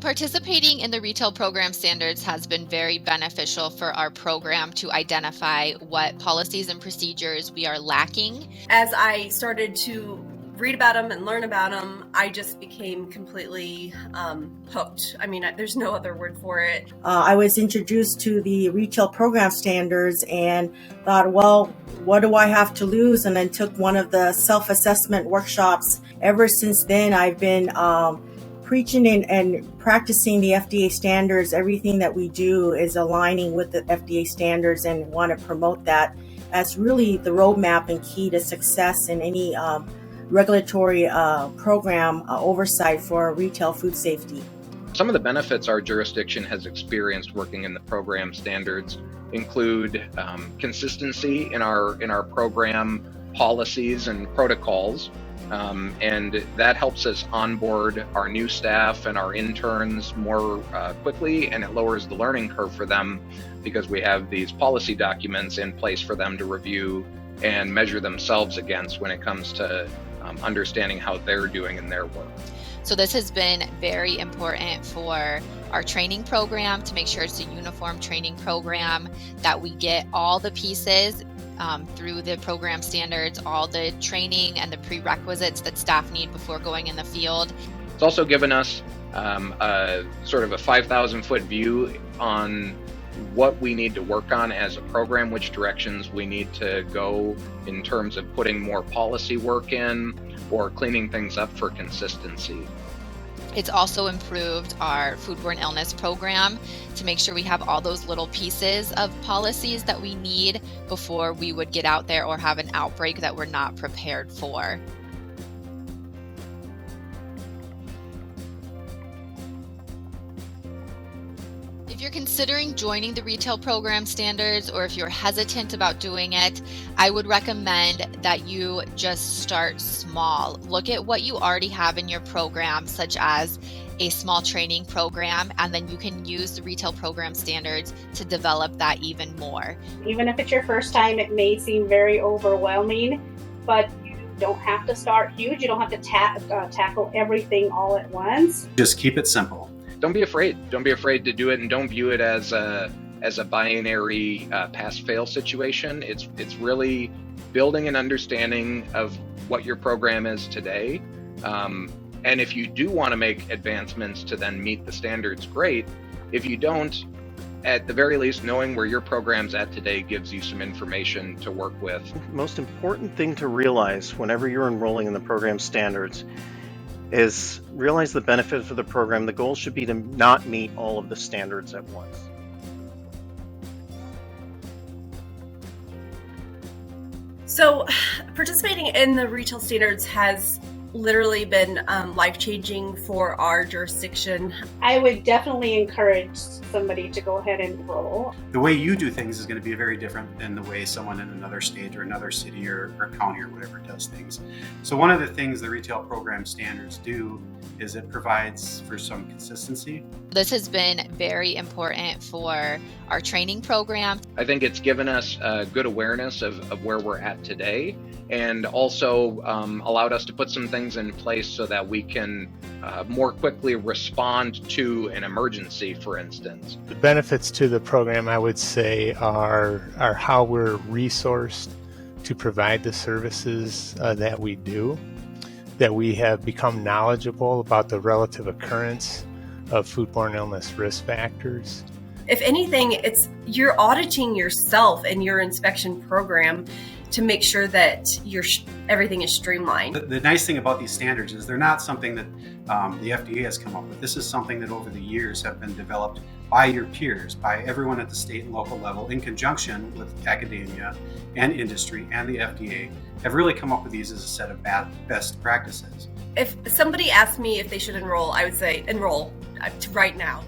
Participating in the Retail Program Standards has been very beneficial for our program to identify what policies and procedures we are lacking. As I started to read about them and learn about them, I just became completely hooked. I mean, there's no other word for it. I was introduced to the Retail Program Standards and thought, well, what do I have to lose? And then took one of the self-assessment workshops. Ever since then, I've been preaching and practicing the FDA standards. Everything that we do is aligning with the FDA standards and want to promote that as really the roadmap and key to success in any regulatory program oversight for retail food safety. Some of the benefits our jurisdiction has experienced working in the program standards include consistency in our program policies and protocols. And that helps us onboard our new staff and our interns more quickly, and it lowers the learning curve for them because we have these policy documents in place for them to review and measure themselves against when it comes to understanding how they're doing in their work. So this has been very important for our training program to make sure it's a uniform training program, that we get all the pieces through the program standards, all the training and the prerequisites that staff need before going in the field. It's also given us a sort of a 5,000-foot view on what we need to work on as a program, which directions we need to go in terms of putting more policy work in or cleaning things up for consistency. It's also improved our foodborne illness program to make sure we have all those little pieces of policies that we need before we would get out there or have an outbreak that we're not prepared for. If you're considering joining the Retail Program Standards, or if you're hesitant about doing it, I would recommend that you just start small. Look at what you already have in your program, such as a small training program, and then you can use the Retail Program Standards to develop that even more. Even if it's your first time, it may seem very overwhelming, but you don't have to start huge. You don't have to tackle everything all at once. Just keep it simple. Don't be afraid. Don't be afraid to do it, and don't view it as a binary pass-fail situation. It's really building an understanding of what your program is today. And if you do want to make advancements to then meet the standards, great. If you don't, at the very least, knowing where your program's at today gives you some information to work with. The most important thing to realize whenever you're enrolling in the program standards is realize the benefit of the program. The goal should be to not meet all of the standards at once. So participating in the retail standards has literally been life-changing for our jurisdiction. I would definitely encourage somebody to go ahead and enroll. The way you do things is going to be very different than the way someone in another state or another city or county or whatever does things. So one of the things the Retail Program Standards do is it provides for some consistency. This has been very important for our training program. I think it's given us a good awareness of where we're at today, and also allowed us to put some things in place so that we can more quickly respond to an emergency, for instance. The benefits to the program, I would say, are how we're resourced to provide the services that we do, that we have become knowledgeable about the relative occurrence of foodborne illness risk factors. If anything, you're auditing yourself and your inspection program to make sure that everything is streamlined. The nice thing about these standards is they're not something that the FDA has come up with. This is something that over the years have been developed by your peers, by everyone at the state and local level, in conjunction with academia and industry and the FDA, have really come up with these as a set of best practices. If somebody asked me if they should enroll, I would say enroll right now.